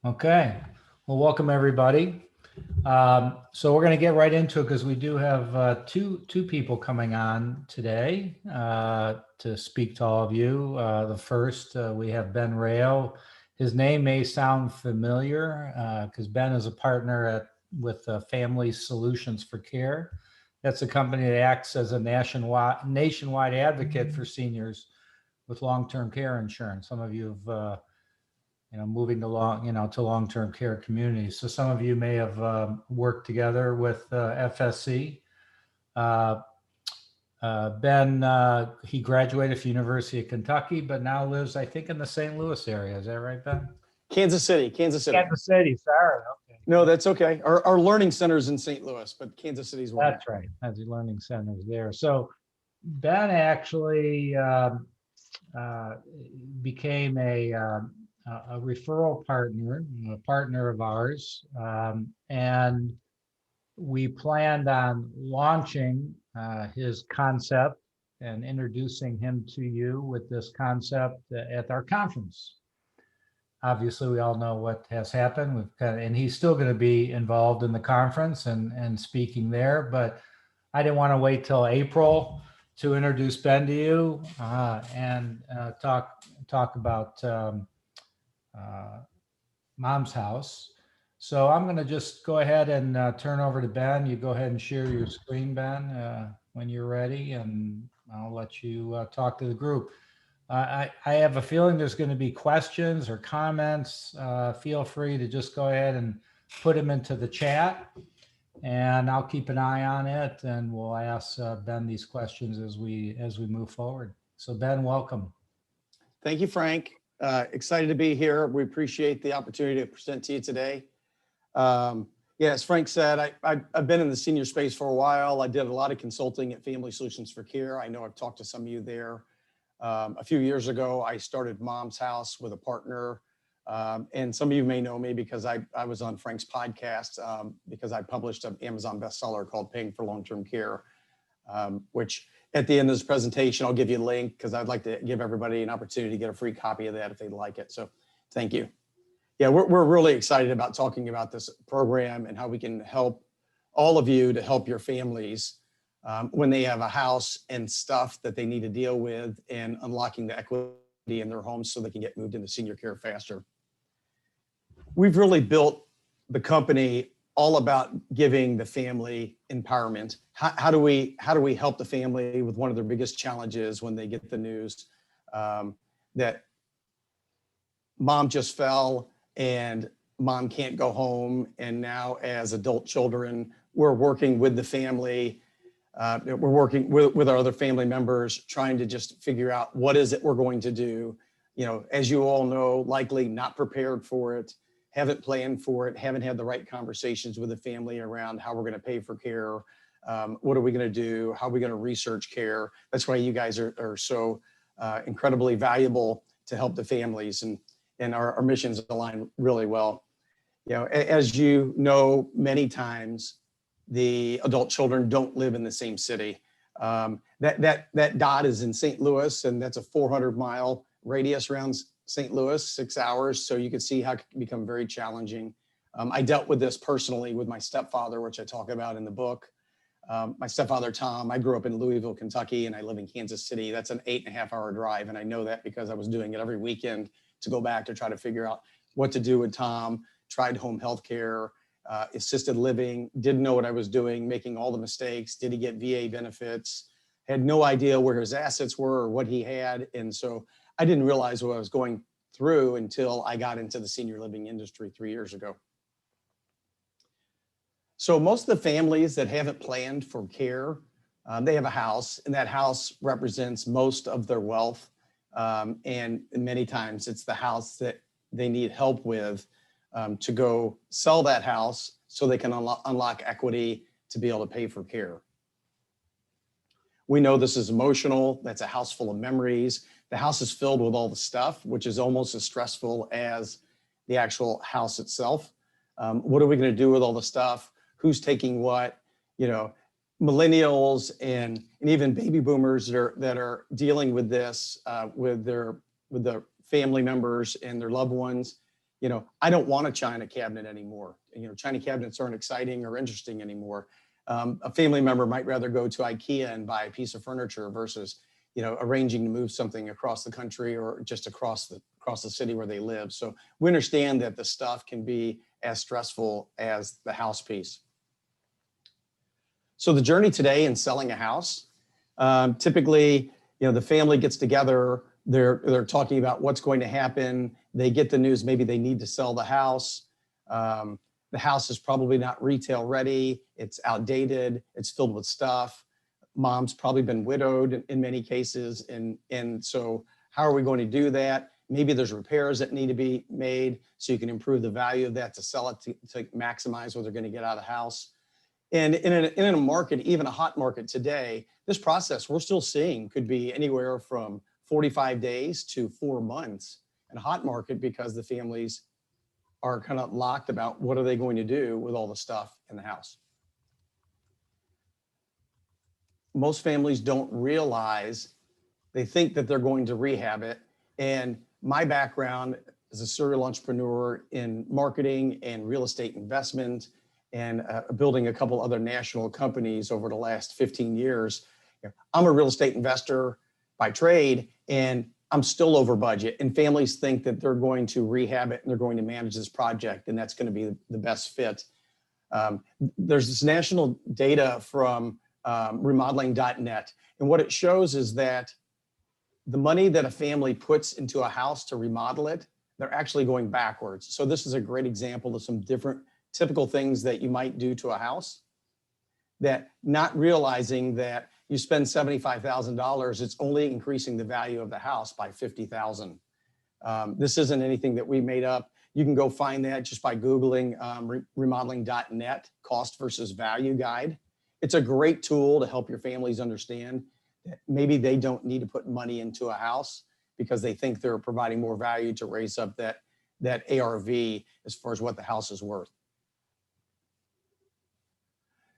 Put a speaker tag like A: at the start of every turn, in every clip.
A: Okay. Well, welcome everybody. So we're going to get right into it because we do have two people coming on today to speak to all of you. The first, we have Ben Rayo. His name may sound familiar because Ben is a partner with Family Solutions for Care. That's a company that acts as a nationwide advocate for seniors with long-term care insurance. Some of you have moving along, to long-term care communities. So some of you may have worked together with FSC. Uh, Ben, he graduated from University of Kentucky, but now lives, I think, in the St. Louis area. Is that right, Ben?
B: Kansas City, Kansas City.
A: Kansas City, sorry. Okay.
B: No, that's okay. Our learning center's in St. Louis, but Kansas City's where I'm at.
A: That's right. Has the learning centers there. So Ben actually uh, became a referral partner, a partner of ours, and we planned on launching his concept and introducing him to you with this concept at our conference. Obviously, we all know what has happened. And he's still going to be involved in the conference and speaking there. But I didn't want to wait till April to introduce Ben to you and talk about Mom's House. So I'm going to just go ahead and turn over to Ben. You go ahead and share your screen, Ben, when you're ready, and I'll let you talk to the group. I have a feeling there's going to be questions or comments. Feel free to just go ahead and put them into the chat, and I'll keep an eye on it, and we'll ask Ben these questions as we move forward. So Ben, welcome.
B: Thank you, Frank. Excited to be here. We appreciate the opportunity to present to you today. Yeah, as Frank said, I've been in the senior space for a while. I did a lot of consulting at Family Solutions for Care. I know I've talked to some of you there. A few years ago, I started Mom's House with a partner. And some of you may know me because I was on Frank's podcast because I published an Amazon bestseller called Paying for Long-Term Care, which at the end of this presentation, I'll give you a link because I'd like to give everybody an opportunity to get a free copy of that if they'd like it. So thank you. Yeah, we're really excited about talking about this program and how we can help all of you to help your families when they have a house and stuff that they need to deal with and unlocking the equity in their homes so they can get moved into senior care faster. We've really built the company all about giving the family empowerment. How do we help the family with one of their biggest challenges when they get the news that mom just fell and mom can't go home, and now as adult children, we're working with the family. We're working with our other family members, trying to just figure out what is it we're going to do. You know, as you all know, likely not prepared for it, haven't planned for it, haven't had the right conversations with the family around how we're going to pay for care. What are we going to do? How are we going to research care? That's why you guys are so incredibly valuable to help the families, and our missions align really well. You know, as you know, many times the adult children don't live in the same city. That dot is in St. Louis, and that's a 400-mile radius around St. Louis, 6 hours. So you can see how it can become very challenging. I dealt with this personally with my stepfather, which I talk about in the book. My stepfather, Tom, I grew up in Louisville, Kentucky, and I live in Kansas City. That's an 8.5-hour drive. And I know that because I was doing it every weekend to go back to try to figure out what to do with Tom, tried home health care, assisted living, didn't know what I was doing, making all the mistakes. Did he get VA benefits? Had no idea where his assets were or what he had. And so I didn't realize what I was going through until I got into the senior living industry 3 years ago. So most of the families that haven't planned for care, they have a house, and that house represents most of their wealth. And many times it's the house that they need help with to go sell that house so they can unlock equity to be able to pay for care. We know this is emotional. That's a house full of memories. The house is filled with all the stuff, which is almost as stressful as the actual house itself. What are we going to do with all the stuff? Who's taking what? You know, millennials and even baby boomers that are dealing with this with the family members and their loved ones. I don't want a China cabinet anymore. China cabinets aren't exciting or interesting anymore. A family member might rather go to IKEA and buy a piece of furniture versus, arranging to move something across the country or just across the city where they live. So we understand that the stuff can be as stressful as the house piece. So the journey today in selling a house, typically, the family gets together, they're talking about what's going to happen. They get the news, maybe they need to sell the house. The house is probably not retail ready. It's outdated. It's filled with stuff. Mom's probably been widowed in many cases. And so how are we going to do that? Maybe there's repairs that need to be made so you can improve the value of that to sell it to maximize what they're going to get out of the house. And in a market, even a hot market today, this process we're still seeing could be anywhere from 45 days to 4 months in a hot market because the families are kind of locked about what are they going to do with all the stuff in the house. Most families don't realize, they think that they're going to rehab it. And my background as a serial entrepreneur in marketing and real estate investment and building a couple other national companies over the last 15 years. I'm a real estate investor by trade, and I'm still over budget. And families think that they're going to rehab it and they're going to manage this project, and that's going to be the best fit. There's this national data from remodeling.net, and what it shows is that the money that a family puts into a house to remodel it, they're actually going backwards. So this is a great example of some different typical things that you might do to a house, that not realizing that you spend $75,000, it's only increasing the value of the house by $50,000. This isn't anything that we made up. You can go find that just by Googling remodeling.net cost versus value guide. It's a great tool to help your families understand that maybe they don't need to put money into a house because they think they're providing more value to raise up that ARV as far as what the house is worth.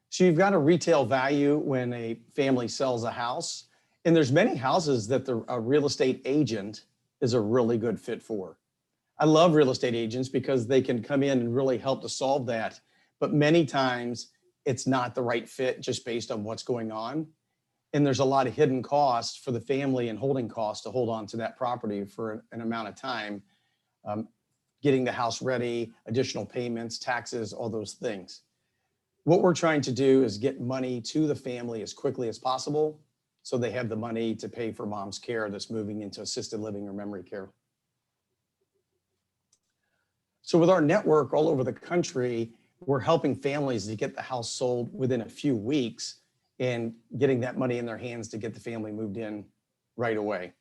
B: So you've got a retail value when a family sells a house, and there's many houses that a real estate agent is a really good fit for. I love real estate agents because they can come in and really help to solve that. But many times it's not the right fit just based on what's going on. And there's a lot of hidden costs for the family and holding costs to hold on to that property for an amount of time, getting the house ready, additional payments, taxes, all those things. What we're trying to do is get money to the family as quickly as possible so they have the money to pay for mom's care that's moving into assisted living or memory care. So with our network all over the country, we're helping families to get the house sold within a few weeks and getting that money in their hands to get the family moved in right away.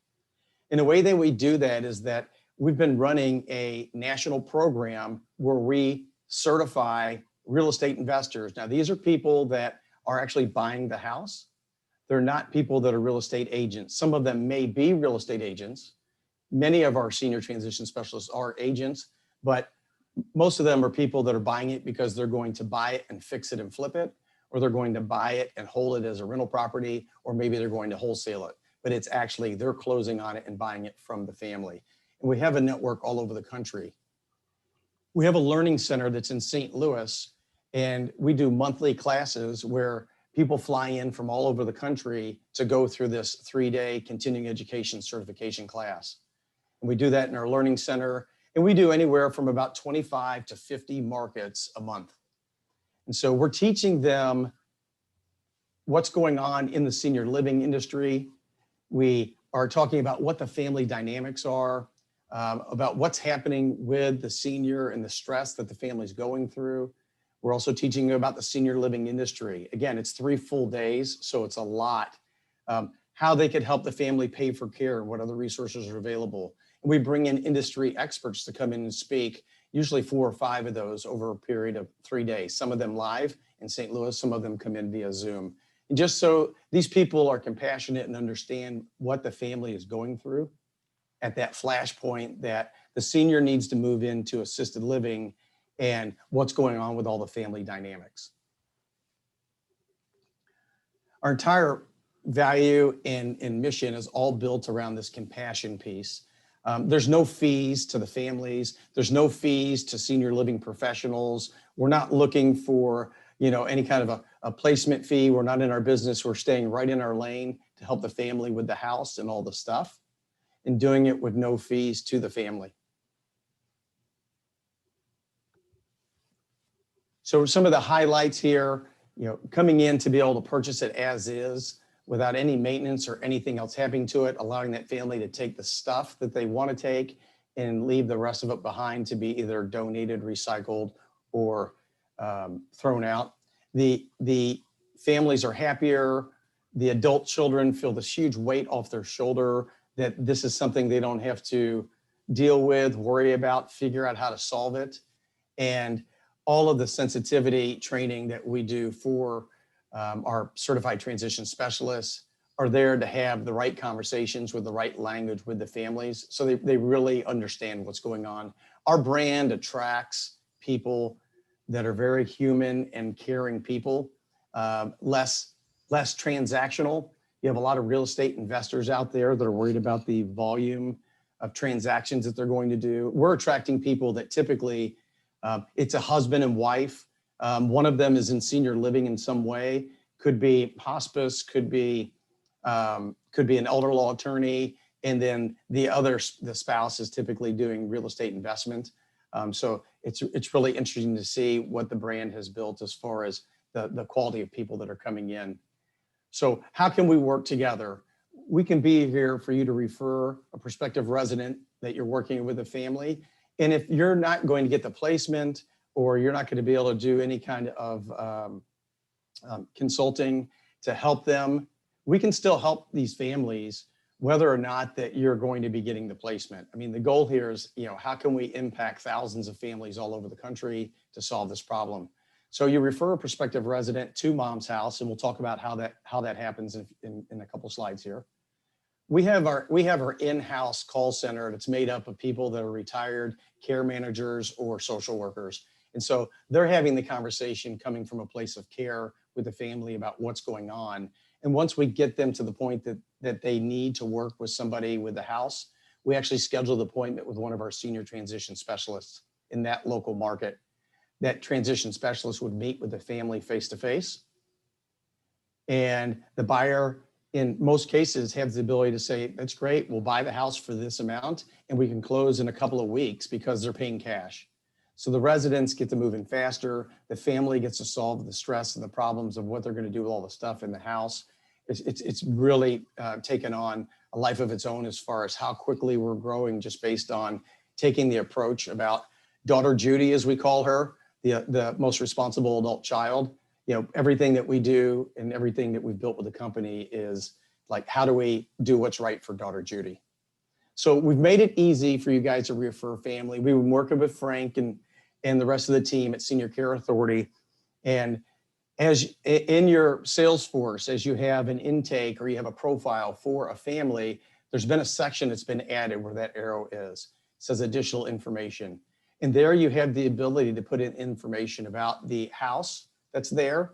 B: And the way that we do that is that we've been running a national program where we certify real estate investors. Now, these are people that are actually buying the house. They're not people that are real estate agents. Some of them may be real estate agents. Many of our senior transition specialists are agents, but most of them are people that are buying it because they're going to buy it and fix it and flip it, or they're going to buy it and hold it as a rental property, or maybe they're going to wholesale it. But it's actually they're closing on it and buying it from the family. And we have a network all over the country. We have a learning center that's in St. Louis, and we do monthly classes where people fly in from all over the country to go through this 3-day continuing education certification class. And we do that in our learning center, and we do anywhere from about 25 to 50 markets a month. And so we're teaching them what's going on in the senior living industry. We are talking about what the family dynamics are, about what's happening with the senior and the stress that the family's going through. We're also teaching you about the senior living industry. Again, it's 3 full days, so it's a lot. How they could help the family pay for care, what other resources are available. And we bring in industry experts to come in and speak, usually 4 or 5 of those over a period of 3 days. Some of them live in St. Louis, some of them come in via Zoom. And just so these people are compassionate and understand what the family is going through at that flashpoint that the senior needs to move into assisted living and what's going on with all the family dynamics. Our entire value and mission is all built around this compassion piece. There's no fees to the families. There's no fees to senior living professionals. We're not looking for, any kind of a placement fee. We're not in our business. We're staying right in our lane to help the family with the house and all the stuff, and doing it with no fees to the family. So some of the highlights here, coming in to be able to purchase it as is without any maintenance or anything else happening to it, allowing that family to take the stuff that they want to take and leave the rest of it behind to be either donated, recycled, or thrown out. The families are happier. The adult children feel this huge weight off their shoulder that this is something they don't have to deal with, worry about, figure out how to solve it. And all of the sensitivity training that we do for our certified transition specialists are there to have the right conversations with the right language with the families, so they really understand what's going on. Our brand attracts people that are very human and caring people, less transactional. You have a lot of real estate investors out there that are worried about the volume of transactions that they're going to do. We're attracting people that typically it's a husband and wife. One of them is in senior living in some way, could be hospice, could be an elder law attorney, and then the spouse is typically doing real estate investment. So it's really interesting to see what the brand has built as far as the quality of people that are coming in. So how can we work together? We can be here for you to refer a prospective resident that you're working with a family. And if you're not going to get the placement, or you're not going to be able to do any kind of consulting to help them, we can still help these families whether or not that you're going to be getting the placement. I mean, the goal here is, how can we impact thousands of families all over the country to solve this problem? So you refer a prospective resident to Mom's House, and we'll talk about how that happens in a couple slides here. We have our in-house call center that's made up of people that are retired care managers or social workers. And so they're having the conversation coming from a place of care with the family about what's going on. And once we get them to the point that they need to work with somebody with the house, we actually schedule the appointment with one of our senior transition specialists in that local market. That transition specialist would meet with the family face-to-face. And the buyer, in most cases, has the ability to say, that's great, we'll buy the house for this amount, and we can close in a couple of weeks because they're paying cash. So the residents get to move in faster. The family gets to solve the stress and the problems of what they're going to do with all the stuff in the house. It's really taken on a life of its own as far as how quickly we're growing, just based on taking the approach about daughter Judy, as we call her, the most responsible adult child. Everything that we do and everything that we've built with the company is like, how do we do what's right for daughter Judy? So we've made it easy for you guys to refer family. We've been working with Frank and the rest of the team at Senior Care Authority. And as in your Salesforce, as you have an intake or you have a profile for a family, there's been a section that's been added where that arrow is. It says additional information. And there you have the ability to put in information about the house that's there.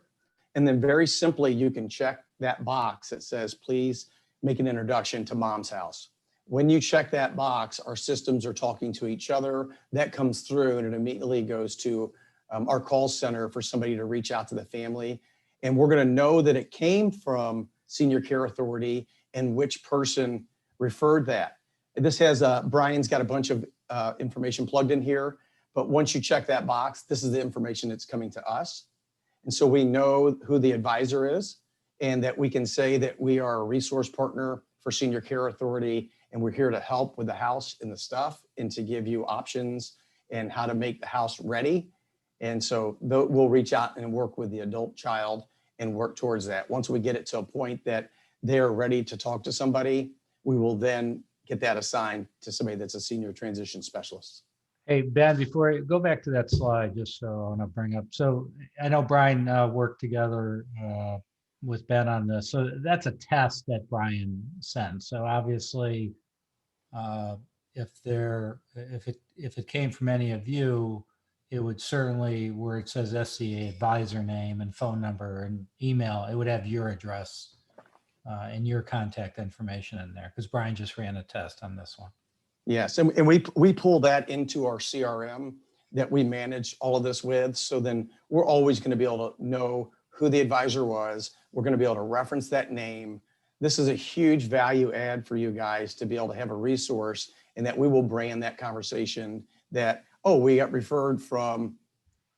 B: And then very simply, you can check that box that says, please make an introduction to Mom's House. When you check that box, our systems are talking to each other. That comes through and it immediately goes to our call center for somebody to reach out to the family. And we're going to know that it came from Senior Care Authority and which person referred that. This has Brian's got a bunch of information plugged in here. But once you check that box, this is the information that's coming to us. And so we know who the advisor is, and that we can say that we are a resource partner for Senior Care Authority, and we're here to help with the house and the stuff and to give you options and how to make the house ready. And so we'll reach out and work with the adult child and work towards that. Once we get it to a point that they're ready to talk to somebody, we will then get that assigned to somebody that's a senior transition specialist.
A: Hey, Ben, before I go back to that slide, just so I want to bring up, so I know Brian worked together with Ben on this. So that's a test that Brian sent. So obviously, if it came from any of you, it would certainly, where it says SCA advisor name and phone number and email, it would have your address and your contact information in there, because Brian just ran a test on this one.
B: Yes, and we pull that into our CRM that we manage all of this with. So then we're always going to be able to know who the advisor was. We're going to be able to reference that name. This is a huge value add for you guys to be able to have a resource, and that we will brand that conversation that, oh, we got referred from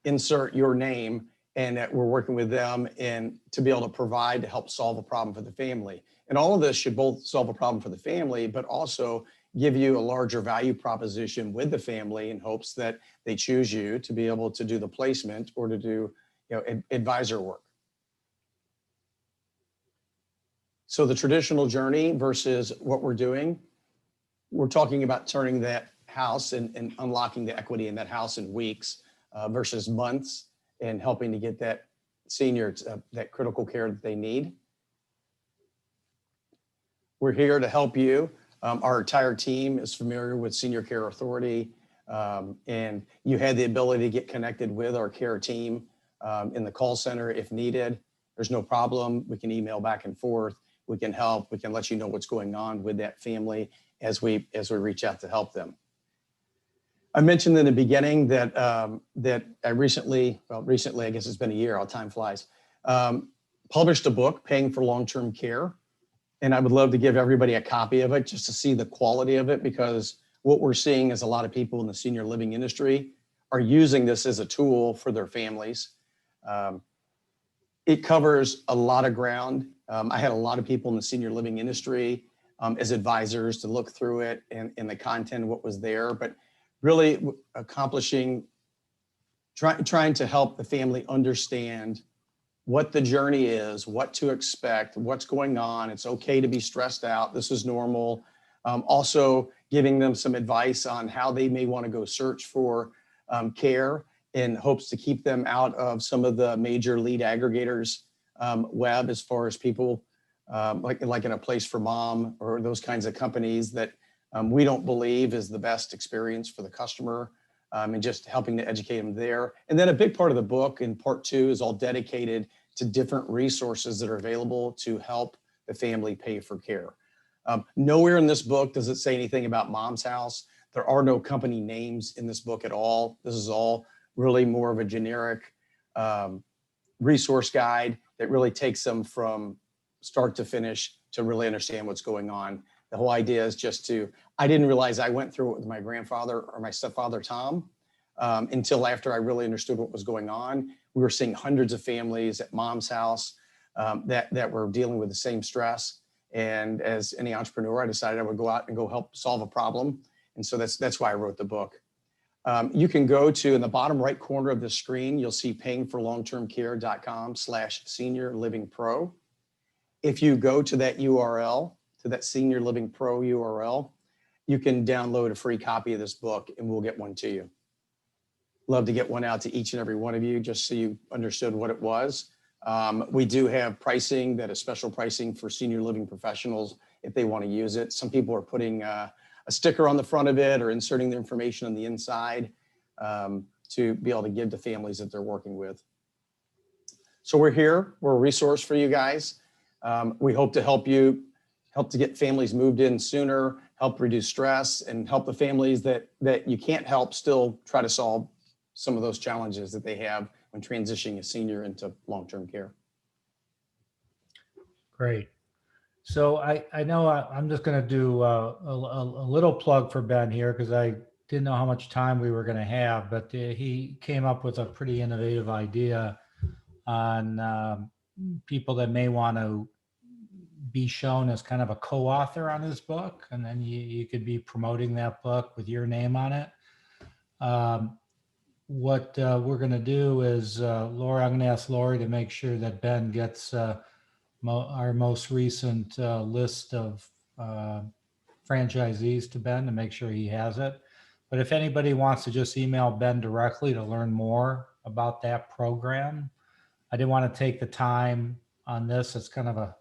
B: insert your name, and that we're working with them and to be able to provide to help solve a problem for the family. And all of this should both solve a problem for the family, but also give you a larger value proposition with the family in hopes that they choose you to be able to do the placement or to do, advisor work. So the traditional journey versus what we're doing, we're talking about turning that house and unlocking the equity in that house in weeks versus months, and helping to get that senior that critical care that they need. We're here to help you. Our entire team is familiar with Senior Care Authority, and you had the ability to get connected with our care team in the call center if needed. There's no problem. We can email back and forth. We can help. We can let you know what's going on with that family as we reach out to help them. I mentioned in the beginning that that I recently, I guess it's been a year, how time flies, published a book, Paying for Long-Term Care. And I would love to give everybody a copy of it just to see the quality of it, because what we're seeing is a lot of people in the senior living industry are using this as a tool for their families. It covers a lot of ground. I had a lot of people in the senior living industry as advisors to look through it and the content, what was there, but really accomplishing, trying to help the family understand what the journey is, what to expect, what's going on. It's okay to be stressed out. This is normal. Also giving them some advice on how they may want to go search for care in hopes to keep them out of some of the major lead aggregators web, as far as people like in A Place for Mom or those kinds of companies that we don't believe is the best experience for the customer, and just helping to educate them there. And then a big part of the book in part 2 is all dedicated to different resources that are available to help the family pay for care. Nowhere in this book does it say anything about Mom's House. There are no company names in this book at all. This is all really more of a generic resource guide that really takes them from start to finish to really understand what's going on. The whole idea is just to, I didn't realize I went through it with my grandfather or my stepfather, Tom, until after I really understood what was going on. We were seeing hundreds of families at Mom's House that were dealing with the same stress. And as any entrepreneur, I decided I would go out and go help solve a problem. And so that's why I wrote the book. You can go to, in the bottom right corner of the screen, you'll see payingforlongtermcare.com/Senior Living Pro. If you go to that URL, to that Senior Living Pro URL, you can download a free copy of this book and we'll get one to you. Love to get one out to each and every one of you just so you understood what it was. We do have pricing that is special pricing for senior living professionals if they want to use it. Some people are putting a sticker on the front of it or inserting the information on the inside to be able to give to families that they're working with. So we're here, we're a resource for you guys. We hope to help you, help to get families moved in sooner, help reduce stress, and help the families that you can't help still try to solve some of those challenges that they have when transitioning a senior into long-term care.
A: Great. So I know I'm just going to do a little plug for Ben here, because I didn't know how much time we were going to have, but he came up with a pretty innovative idea on people that may want to be shown as kind of a co-author on his book, and then you could be promoting that book with your name on it. What we're going to do is, Lori, I'm going to ask Lori to make sure that Ben gets our most recent list of franchisees to Ben to make sure he has it. But if anybody wants to just email Ben directly to learn more about that program, I didn't want to take the time on this. It's kind of a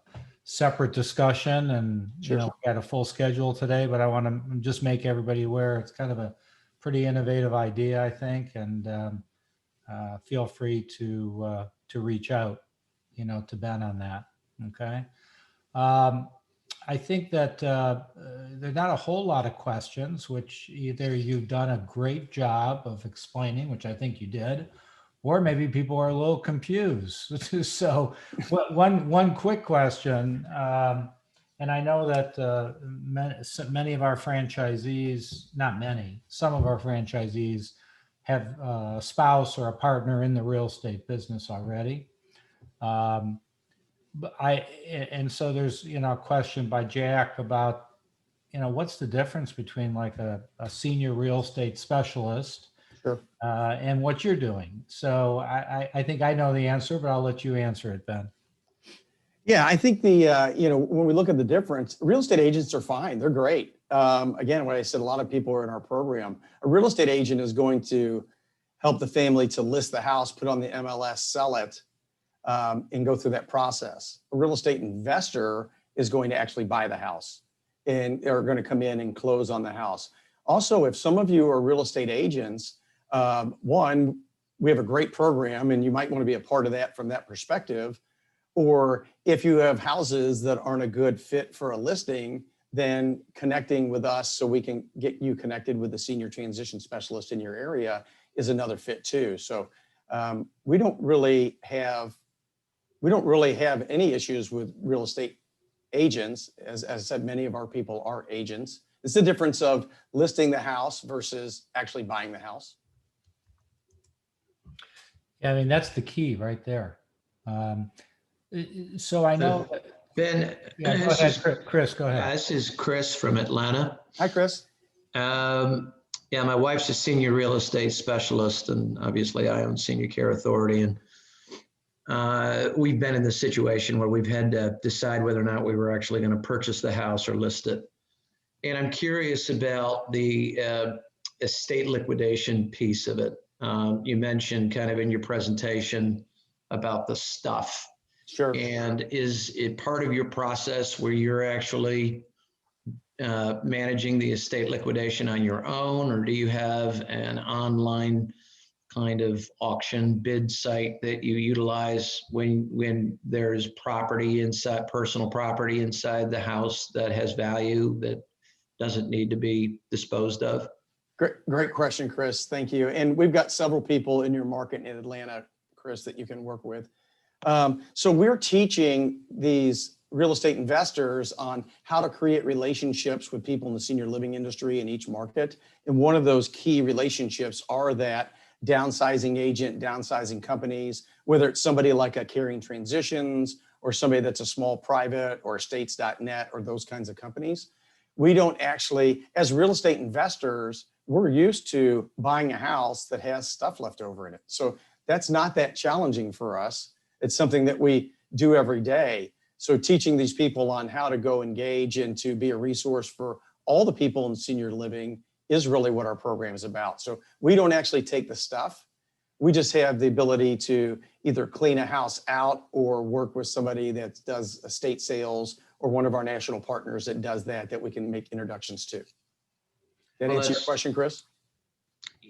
A: separate discussion, and
B: Sure.
A: we had a full schedule today, but I want to just make everybody aware it's kind of a pretty innovative idea, I think, and feel free to reach out, to Ben on that. Okay. I think that there are not a whole lot of questions, which either you've done a great job of explaining, which I think you did, or maybe people are a little confused. So one quick question, and I know that many of our franchisees, not many, some of our franchisees have a spouse or a partner in the real estate business already. But and so there's, a question by Jack about, what's the difference between like a senior real estate specialist
B: Sure.
A: and what you're doing. So I think I know the answer, but I'll let you answer it, Ben.
B: Yeah, I think when we look at the difference, real estate agents are fine. They're great. Again, what I said, a lot of people are in our program. A real estate agent is going to help the family to list the house, put on the MLS, sell it, and go through that process. A real estate investor is going to actually buy the house and are going to come in and close on the house. Also, if some of you are real estate agents, one, we have a great program and you might want to be a part of that from that perspective. Or if you have houses that aren't a good fit for a listing, then connecting with us so we can get you connected with the senior transition specialist in your area is another fit too. So we don't really have any issues with real estate agents. As I said, many of our people are agents. It's the difference of listing the house versus actually buying the house.
A: Yeah, I mean, that's the key right there. So I know,
C: Ben,
A: yeah, go ahead, Chris, go ahead.
C: this is Chris from Atlanta.
B: Hi, Chris.
C: Yeah, my wife's a senior real estate specialist, and obviously I own Senior Care Authority. And we've been in this situation where we've had to decide whether or not we were actually going to purchase the house or list it. And I'm curious about the estate liquidation piece of it. You mentioned kind of in your presentation about the stuff.
B: Sure.
C: And is it part of your process where you're actually managing the estate liquidation on your own, or do you have an online kind of auction bid site that you utilize when there's property inside, personal property inside the house that has value that doesn't need to be disposed of?
B: Great question, Chris. Thank you. And we've got several people in your market in Atlanta, Chris, that you can work with. So we're teaching these real estate investors on how to create relationships with people in the senior living industry in each market. And one of those key relationships are that downsizing agent, downsizing companies, whether it's somebody like a Caring Transitions or somebody that's a small private or estates.net or those kinds of companies. We don't actually, as real estate investors, we're used to buying a house that has stuff left over in it. So that's not that challenging for us. It's something that we do every day. So teaching these people on how to go engage and to be a resource for all the people in senior living is really what our program is about. So we don't actually take the stuff. We just have the ability to either clean a house out or work with somebody that does estate sales or one of our national partners that does that we can make introductions to. That answer your question, Chris?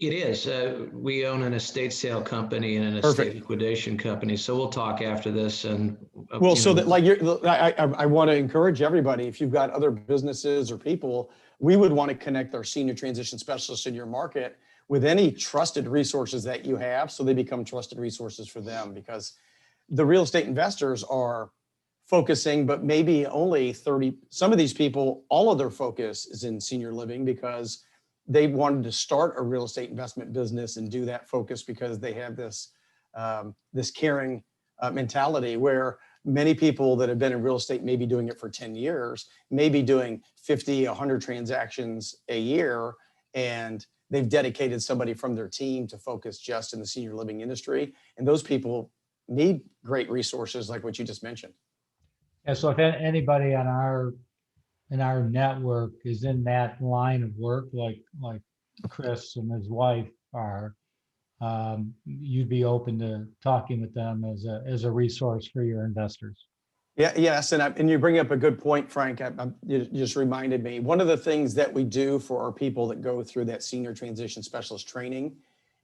C: It is. We own an estate sale company and an
B: Perfect.
C: estate liquidation company. So we'll talk after this. And
B: well, so that like I want to encourage everybody, if you've got other businesses or people, we would want to connect our senior transition specialists in your market with any trusted resources that you have, so they become trusted resources for them, because the real estate investors are focusing, but maybe only 30, some of these people, all of their focus is in senior living because they wanted to start a real estate investment business and do that focus because they have this, this caring mentality where many people that have been in real estate may be doing it for 10 years, maybe doing 50, 100 transactions a year, and they've dedicated somebody from their team to focus just in the senior living industry. And those people need great resources like what you just mentioned.
A: Yeah, so if anybody on our network is in that line of work, like Chris and his wife are, you'd be open to talking with them as a resource for your investors.
B: Yeah, yes, and you bring up a good point, Frank. You just reminded me. One of the things that we do for our people that go through that senior transition specialist training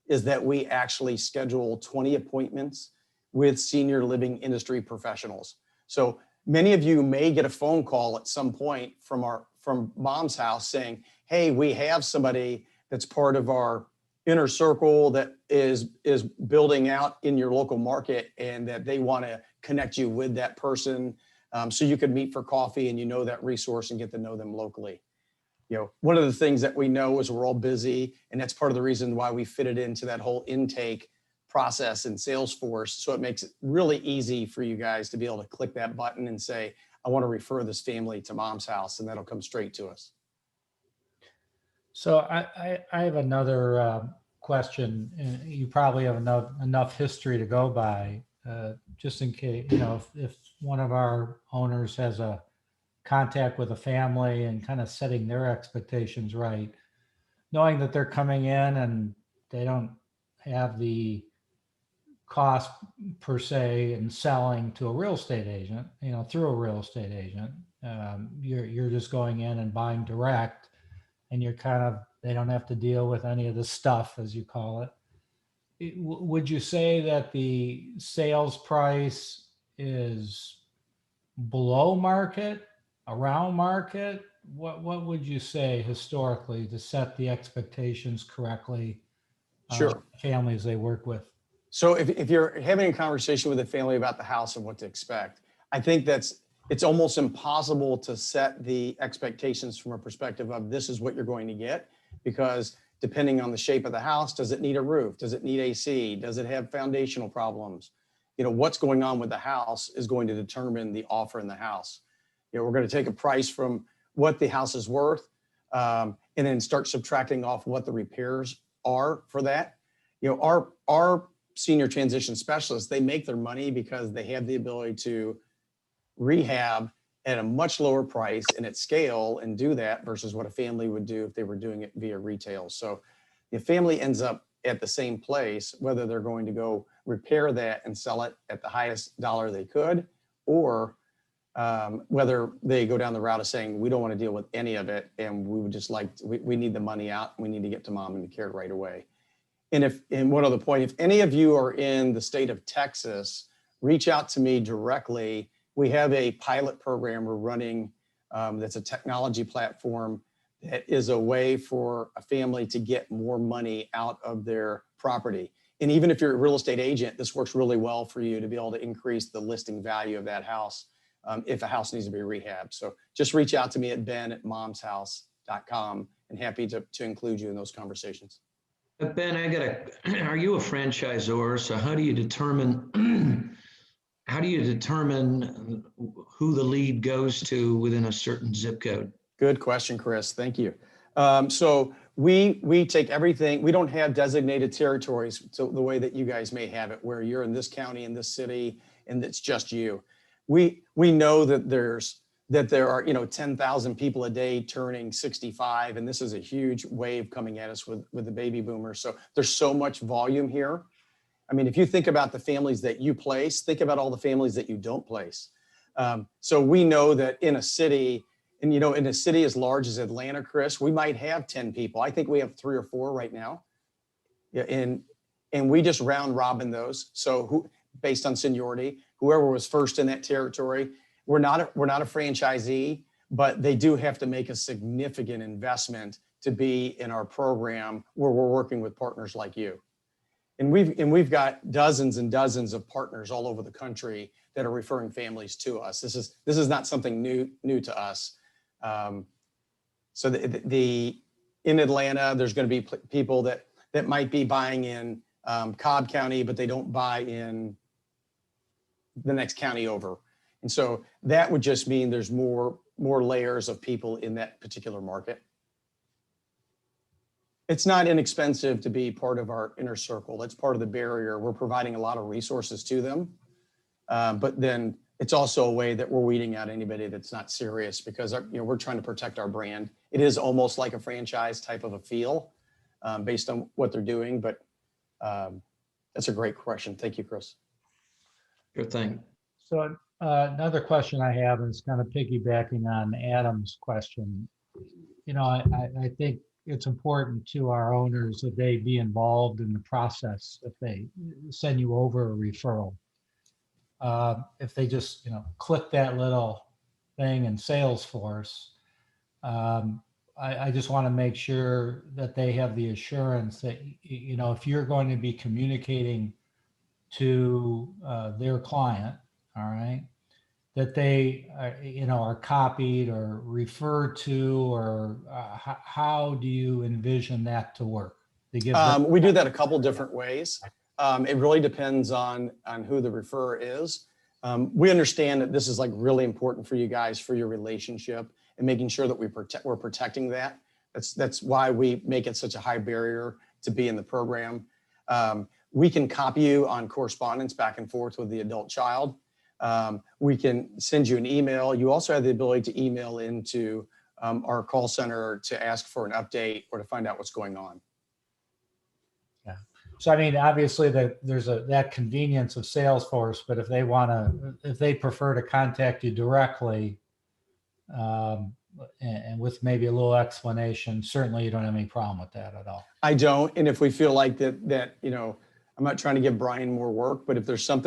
B: is that we actually schedule 20 appointments with senior living industry professionals. So Many of you may get a phone call at some point from Mom's House saying, hey, we have somebody that's part of our inner circle that is building out in your local market, and that they want to connect you with that person, so you could meet for coffee and that resource and get to know them locally. One of the things that we know is we're all busy, and that's part of the reason why we fit it into that whole intake process in Salesforce. So it makes it really easy for you guys to be able to click that button and say, I want to refer this family to Mom's House, and that'll come straight to us.
A: So I have another question. You probably have enough history to go by, just in case, if one of our owners has a contact with a family and kind of setting their expectations right, knowing that they're coming in and they don't have the cost per se in selling to a real estate agent, through a real estate agent. You're just going in and buying direct, and they don't have to deal with any of the stuff, as you call it. Would you say that the sales price is below market, around market? What would you say historically to set the expectations correctly?
B: Sure.
A: Families they work with.
B: So if you're having a conversation with a family about the house and what to expect, I think it's almost impossible to set the expectations from a perspective of this is what you're going to get, because depending on the shape of the house, does it need a roof? Does it need AC? Does it have foundational problems? What's going on with the house is going to determine the offer in the house. We're going to take a price from what the house is worth, and then start subtracting off what the repairs are for that. Our senior transition specialists, they make their money because they have the ability to rehab at a much lower price and at scale and do that versus what a family would do if they were doing it via retail. So the family ends up at the same place, whether they're going to go repair that and sell it at the highest dollar they could, or whether they go down the route of saying, we don't want to deal with any of it, and we would just we need the money out, and we need to get to mom and care right away. And one other point, if any of you are in the state of Texas, reach out to me directly. We have a pilot program we're running that's a technology platform that is a way for a family to get more money out of their property. And even if you're a real estate agent, this works really well for you to be able to increase the listing value of that house if a house needs to be rehabbed. So just reach out to me at ben@momshouse.com, and happy to include you in those conversations.
C: Ben, are you a franchisor? So how do you determine who the lead goes to within a certain zip code?
B: Good question, Chris. Thank you. So we take everything. We don't have designated territories so the way that you guys may have it, where you're in this county, in this city, and it's just you. We know that there are 10,000 people a day turning 65, and this is a huge wave coming at us with the baby boomers. So there's so much volume here. I mean, if you think about the families that you place, think about all the families that you don't place. So we know that in a city, and in a city as large as Atlanta, Chris, we might have 10 people. I think we have 3 or 4 right now. And we just round robin those. So based on seniority, whoever was first in that territory. We're not a franchisee, but they do have to make a significant investment to be in our program where we're working with partners like you. And we've got dozens and dozens of partners all over the country that are referring families to us. This is not something new to us. So in Atlanta, there's going to be people that might be buying in Cobb County, but they don't buy in the next county over. And so that would just mean there's more layers of people in that particular market. It's not inexpensive to be part of our inner circle. That's part of the barrier. We're providing a lot of resources to them. But then it's also a way that we're weeding out anybody that's not serious, because we're trying to protect our brand. It is almost like a franchise type of a feel based on what they're doing. But that's a great question. Thank you, Chris.
C: Sure thing.
A: So another question I have is kind of piggybacking on Adam's question. I think it's important to our owners that they be involved in the process if they send you over a referral. if they just, click that little thing in Salesforce, I just want to make sure that they have the assurance that, if you're going to be communicating to their client, all right, that they, are copied or referred to, or how do you envision that to work? To give them,
B: We do that a couple different ways. It really depends on who the referrer is. We understand that this is like really important for you guys, for your relationship, and making sure that we're protecting that. That's why we make it such a high barrier to be in the program. We can copy you on correspondence back and forth with the adult child. We can send you an email. You also have the ability to email into our call center to ask for an update or to find out what's going on.
A: so I mean, obviously there's that convenience of Salesforce, but if they prefer to contact you directly, and with maybe a little explanation, certainly you don't have any problem with that at all.
B: I don't. And if we feel like that, I'm not trying to give Brian more work, but if there's some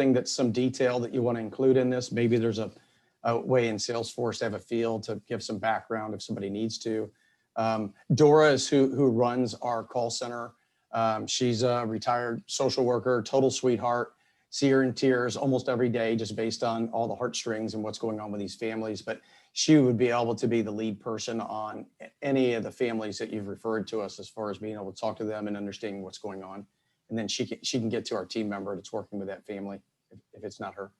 B: detail that you want to include in this, maybe there's a way in Salesforce to have a field to give some background if somebody needs to. Dora is who runs our call center. She's a retired social worker, total sweetheart. See her in tears almost every day, just based on all the heartstrings and what's going on with these families. But she would be able to be the lead person on any of the families that you've referred to us, as far as being able to talk to them and understanding what's going on. And then she can get to our team member that's working with that family if it's not her.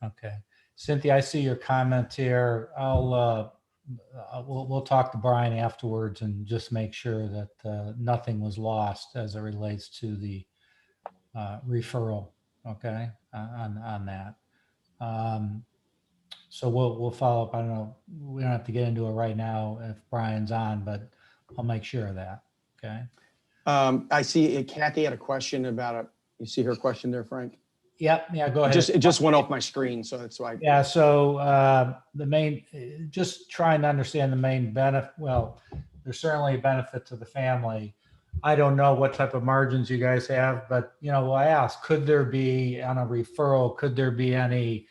A: Okay. Cynthia, I see your comment here. We'll talk to Brian afterwards and just make sure that nothing was lost as it relates to the referral. Okay. On that. So we'll follow up. I don't know. We don't have to get into it right now if Brian's on, but I'll make sure of that. Okay.
B: I see Kathy had a question about it. You see her question there, Frank?
A: Yep. Yeah, go ahead.
B: It just went off my screen, so that's why.
A: Yeah. So just trying to understand the main benefit. Well, there's certainly a benefit to the family. I don't know what type of margins you guys have, but we'll ask, could there be on a referral, could there be any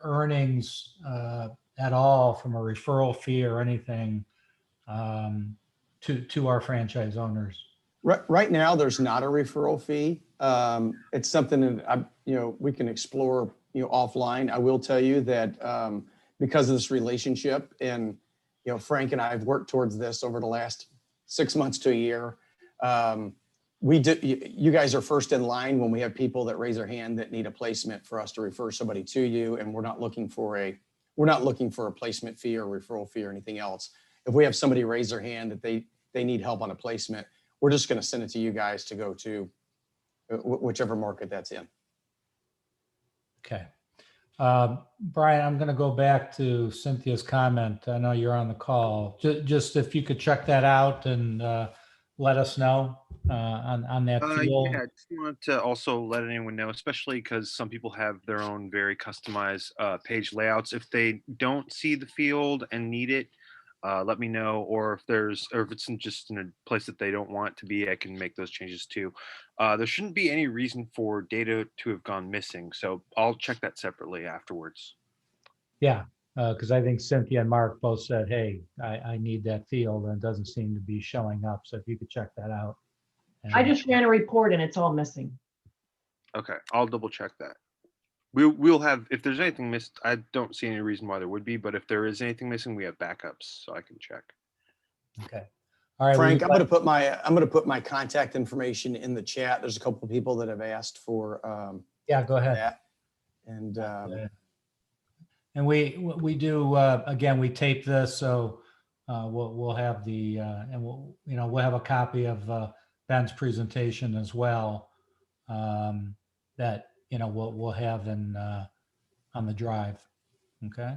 A: earnings at all from a referral fee or anything to our franchise owners?
B: Right now, there's not a referral fee. It's something that we can explore offline. I will tell you that because of this relationship, and Frank and I have worked towards this over the last 6 months to a year. You guys are first in line when we have people that raise their hand that need a placement for us to refer somebody to you, and we're not looking for a placement fee or referral fee or anything else. If we have somebody raise their hand that they need help on a placement, we're just going to send it to you guys to go to whichever market that's in.
A: Okay. Brian, I'm going to go back to Cynthia's comment. I know you're on the call. Just if you could check that out and let us know on that field.
D: Yeah, I just want to also let anyone know, especially because some people have their own very customized page layouts. If they don't see the field and need it, let me know. Or if it's just in a place that they don't want to be, I can make those changes too. There shouldn't be any reason for data to have gone missing, so I'll check that separately afterwards.
A: Yeah, because I think Cynthia and Mark both said, hey, I need that field, and it doesn't seem to be showing up. So if you could check that out.
E: I just ran a report and it's all missing.
D: Okay, I'll double check that. We'll have, if there's anything missed, I don't see any reason why there would be, but if there is anything missing, we have backups, so I can check.
A: Okay. All right,
B: Frank, I'm going to put my contact information in the chat. There's a couple of people that have asked for
A: yeah, go ahead.
B: that. And
A: we do again, we tape this, so we'll have the and we'll have a copy of Ben's presentation as well, that we'll have in on the drive. Okay.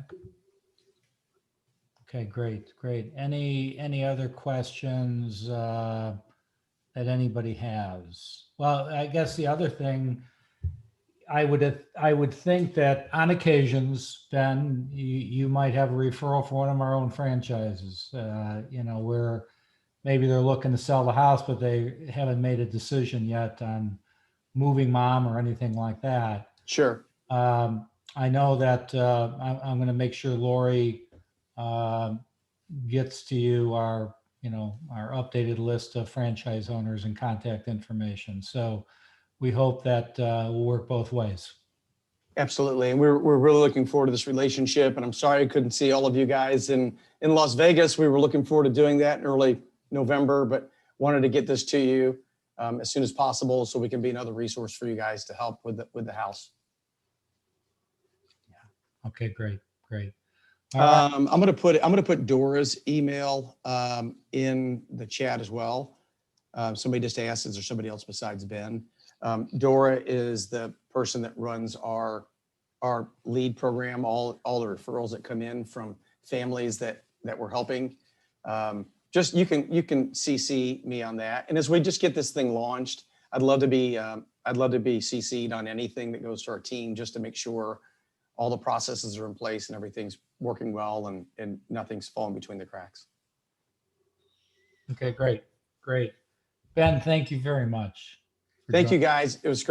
A: Okay, great. Any other questions that anybody has? Well, I guess the other thing, I would think that on occasions, Ben, you might have a referral for one of our own franchises, where maybe they're looking to sell the house, but they haven't made a decision yet on moving mom or anything like that.
B: Sure.
A: I know that I'm going to make sure Lori gets to you our updated list of franchise owners and contact information. So we hope that will work both ways.
B: Absolutely. And we're really looking forward to this relationship. And I'm sorry I couldn't see all of you guys in Las Vegas. We were looking forward to doing that in early November, but wanted to get this to you as soon as possible so we can be another resource for you guys to help with the house.
A: Okay, great. All right.
B: I'm gonna put Dora's email in the chat as well. Somebody just asked, is there somebody else besides Ben? Dora is the person that runs our lead program, all the referrals that come in from families that we're helping. Just you can CC me on that. And as we just get this thing launched, I'd love to be CC'd on anything that goes to our team just to make sure all the processes are in place and everything's working well and nothing's falling between the cracks.
A: Okay, great. Ben, thank you very much.
B: Thank you guys. It was great.